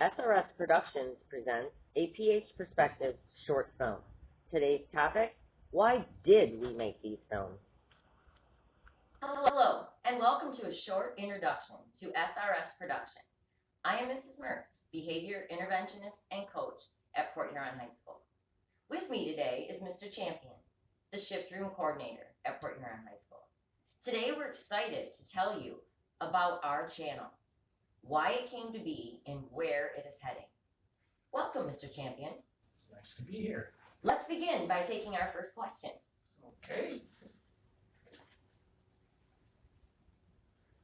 SRS Productions presents a PH Perspective short film. Today's topic, why did we make these films? Hello, and welcome to a short introduction to SRS Productions. I am Mrs. Mertz, Behavior Interventionist and Coach at Port Huron High School. With me today is Mr. Champion, the Shift Room Coordinator at Port Huron High School. Today we're excited to tell you about our channel, why it came to be, and where it is heading. Welcome, Mr. Champion. It's nice to be here. Let's begin by taking our first question. Okay.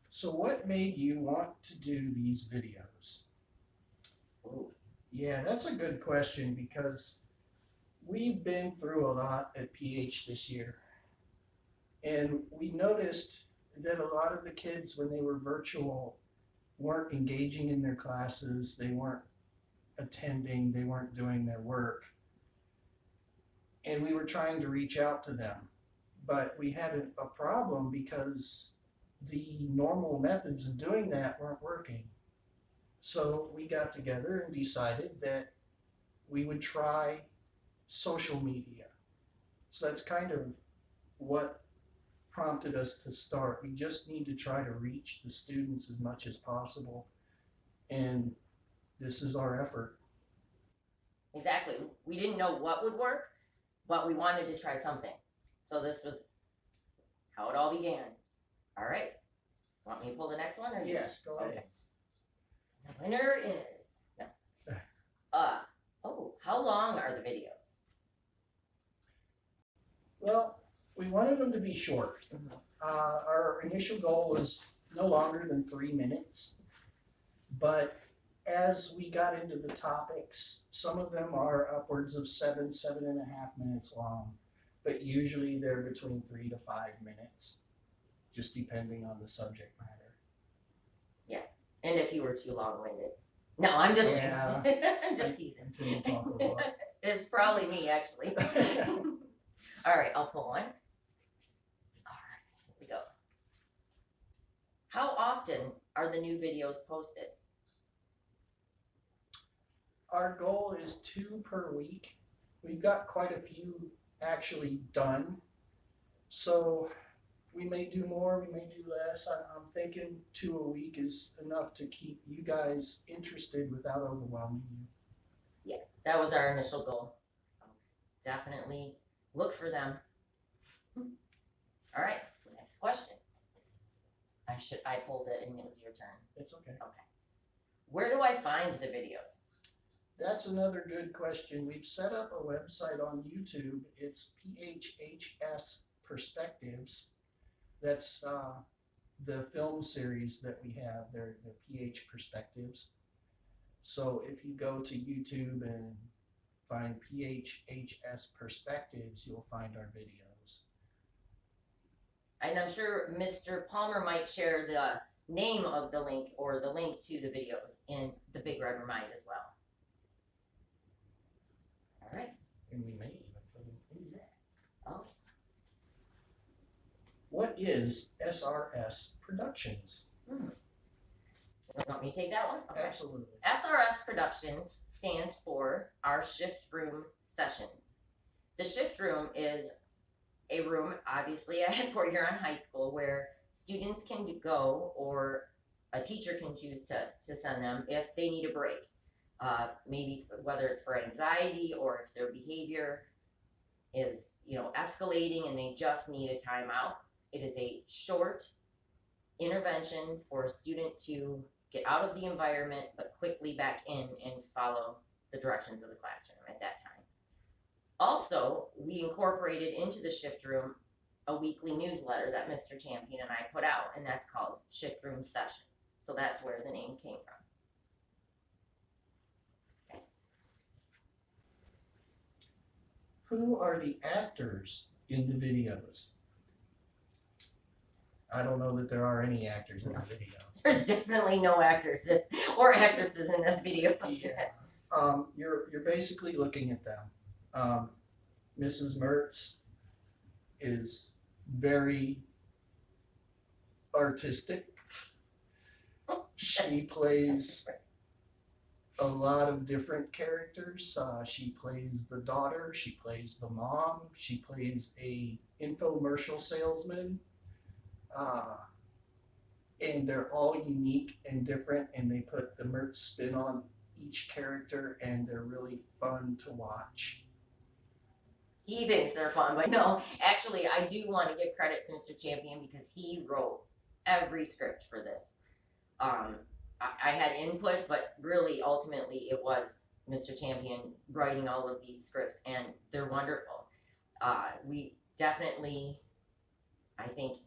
So what made you want to do these videos? Ooh. Yeah, that's a good question because we've been through a lot at PH this year. And we noticed that a lot of the kids, when they were virtual, weren't engaging in their classes, they weren't attending, they weren't doing their work. And we were trying to reach out to them. But we had a problem because the normal methods of doing that weren't working. So we got together and decided that we would try social media. So that's kind of what prompted us to start. We just need to try to reach the students as much as possible. And this is our effort. Exactly. We didn't know what would work, but we wanted to try something. So this was how it all began. All right. Want me to pull the next one? Or Yes, go ahead. Okay. The winner is how long are the videos? Well, we wanted them to be short. Our initial goal was no longer than 3 minutes, but as we got into the topics, some of them are upwards of 7.5 minutes long, but usually they're between 3 to 5 minutes, just depending on the subject matter. Yeah, and if you were too long-winded. No, I'm just Yeah. kidding. I'm just teasing. Continue to talk a lot. It's probably me, actually. All right, I'll pull one. All right, here we go. How often are the new videos posted? Our goal is 2 per week. We've got quite a few actually done. So we may do more, we may do less. I'm thinking 2 a week is enough to keep you guys interested without overwhelming you. Yeah, that was our initial goal. Definitely look for them. All right, next question. I pulled it and it was your turn. It's okay. Okay. Where do I find the videos? That's another good question. We've set up a website on YouTube. It's PHHS Perspectives. That's the film series that we have. They're the PH Perspectives. So if you go to YouTube and find PHHS Perspectives, you'll find our videos. And I'm sure Mr. Palmer might share the name of the link or the link to the videos in the Big Red Remind as well. All right. And we may even put them in there. Oh. What is SRS Productions? Want me to take that one? Okay. Absolutely. SRS Productions stands for our Shift Room Sessions. The Shift Room is a room, obviously, at Port Huron High School where students can go or a teacher can choose to send them if they need a break. Maybe whether it's for anxiety or if their behavior is, escalating and they just need a timeout. It is a short intervention for a student to get out of the environment but quickly back in and follow the directions of the classroom at that time. Also, we incorporated into the Shift Room a weekly newsletter that Mr. Champion and I put out, and that's called Shift Room Sessions. So that's where the name came from. Okay. Who are the actors in the videos? I don't know that there are any actors in the video. There's definitely no actors or actresses in this video. Yeah. You're basically looking at them. Mrs. Mertz is very artistic. She plays a lot of different characters. She plays the daughter, she plays the mom, she plays a infomercial salesman. Uh, and they're all unique and different, and they put the Mertz spin on each character, and they're really fun to watch. He thinks they're fun, but no, actually, I do want to give credit to Mr. Champion because he wrote every script for this. I had input, but really, ultimately, it was Mr. Champion writing all of these scripts, and they're wonderful. We definitely, I think,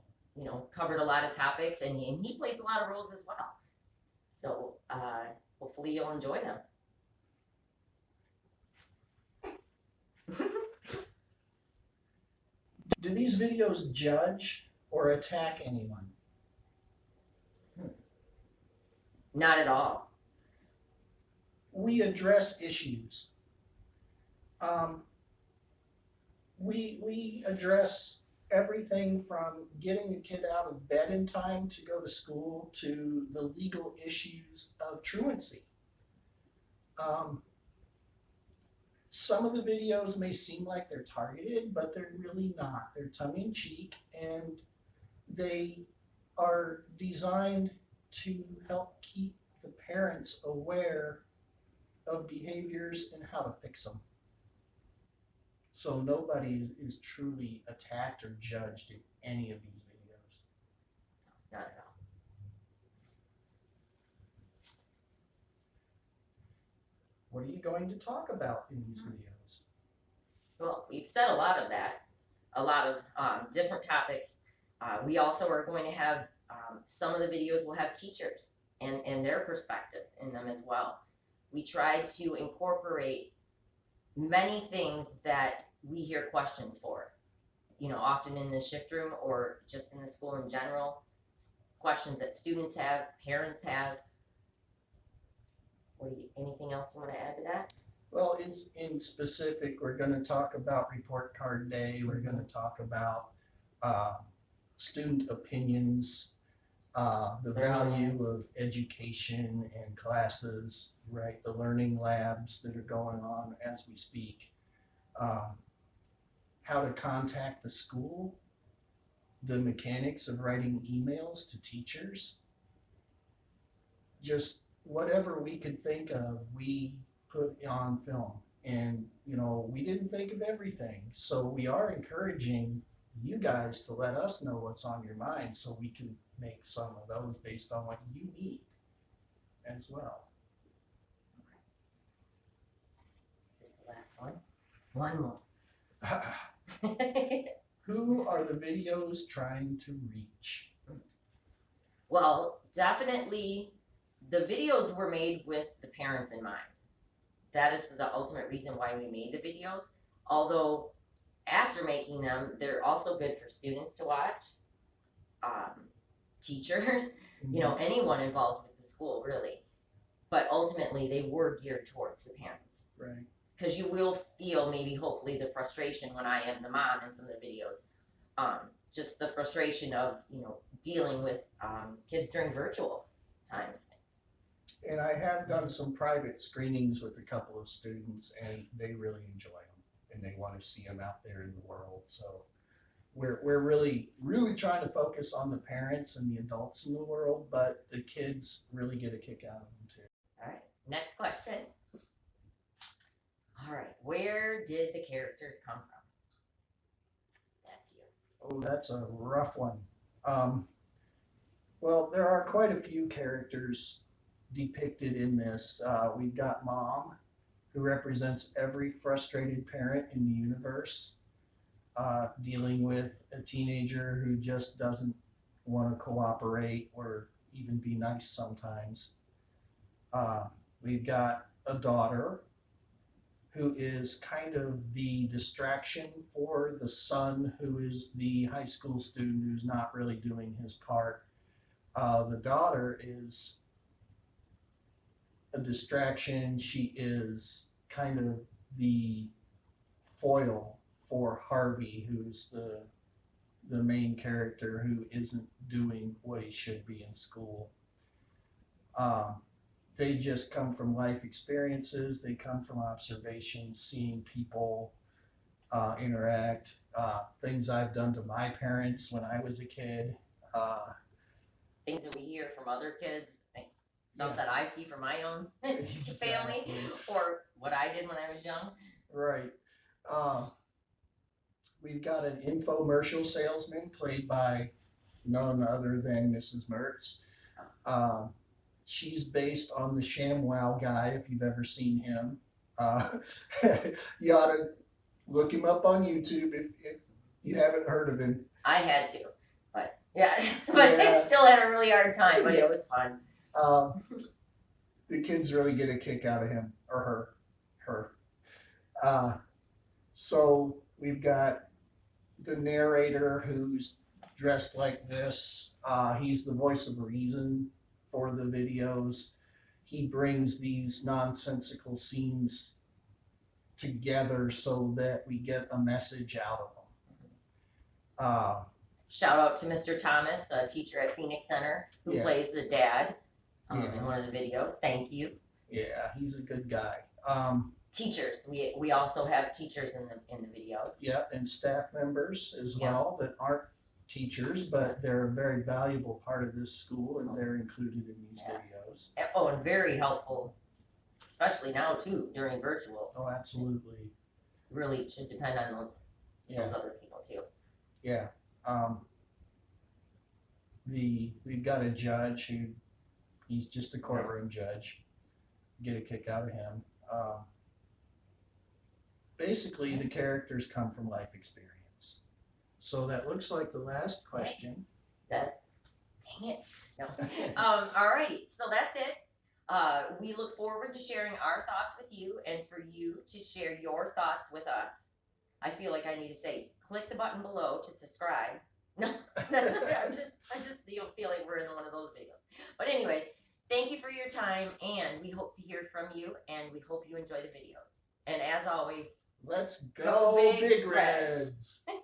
covered a lot of topics, and he plays a lot of roles as well. So hopefully you'll enjoy them. Do these videos judge or attack anyone? Not at all. We address issues. We address everything from getting a kid out of bed in time to go to school to the legal issues of truancy. Some of the videos may seem like they're targeted, but they're really not. They're tongue-in-cheek, and they are designed to help keep the parents aware of behaviors and how to fix them. So nobody is truly attacked or judged in any of these videos. Not at all. What are you going to talk about in these videos? Well, we've said a lot of that, a lot of different topics. We also are going to have, some of the videos will have teachers and their perspectives in them as well. We tried to incorporate many things that we hear questions for, often in the shift room or just in the school in general, questions that students have, parents have. Anything else you want to add to that? Well, in specific, we're going to talk about report card day. We're going to talk about student opinions, the value of education and classes, right? The learning labs that are going on as we speak. How to contact the school, the mechanics of writing emails to teachers. Just whatever we could think of, we put on film. And, we didn't think of everything. So we are encouraging you guys to let us know what's on your mind so we can make some of those based on what you need as well. This is the last one. One more. Who are the videos trying to reach? Well, definitely the videos were made with the parents in mind. That is the ultimate reason why we made the videos. Although after making them, they're also good for students to watch, teachers, anyone involved with the school really. But ultimately they were geared towards the parents. Right. Because you will feel maybe hopefully the frustration when I am the mom in some of the videos. Just the frustration of, dealing with kids during virtual times. And I have done some private screenings with a couple of students, and they really enjoy them, and they want to see them out there in the world. So we're really trying to focus on the parents and the adults in the world, but the kids really get a kick out of them too. All right, next question. All right, where did the characters come from? That's you. Oh, that's a rough one. Well, there are quite a few characters depicted in this. We've got Mom, who represents every frustrated parent in the universe, dealing with a teenager who just doesn't want to cooperate or even be nice sometimes. We've got a daughter who is kind of the distraction for the son, who is the high school student who's not really doing his part. The daughter is a distraction. She is kind of the foil for Harvey, who's the main character who isn't doing what he should be in school. they just come from life experiences. They come from observations, seeing people interact, things I've done to my parents when I was a kid. Uh, Things that we hear from other kids, stuff Yeah. that I see from my own family, Exactly. or what I did when I was young. Right. Um, we've got an infomercial salesman played by none other than Mrs. Mertz. Um, she's based on the ShamWow guy, if you've ever seen him. Uh, you ought to look him up on YouTube if you haven't heard of him. I had to, but yeah, but Yeah. I still had a really hard time, but Yeah. it was fun. The kids really get a kick out of him or her. So we've got the narrator who's dressed like this. He's the voice of reason for the videos. He brings these nonsensical scenes together so that we get a message out of them. Shout out to Mr. Thomas, a teacher at Phoenix Center, who Yeah. plays the dad Yeah. in one of the videos. Thank you. Yeah, he's a good guy. Teachers, we also have teachers in the videos. Yeah, and staff members as Yeah. well that aren't teachers, but they're a very valuable part of this school, and they're included in these videos. Oh, and very helpful, especially now too during virtual. Oh, absolutely. Really should depend on those Yeah. other people too. Yeah. We've got a judge who he's just a courtroom judge. Get a kick out of him. Basically, the characters come from life experience. So that looks like the last question. Dang it. No. Alrighty, so that's it. We look forward to sharing our thoughts with you and for you to share your thoughts with us. I feel like I need to say, click the button below to subscribe. No, that's okay. I just feel like we're in one of those videos. But anyways, thank you for your time, and we hope to hear from you, and we hope you enjoy the videos. And as always, Let's Go go, Big Big Reds. Reds.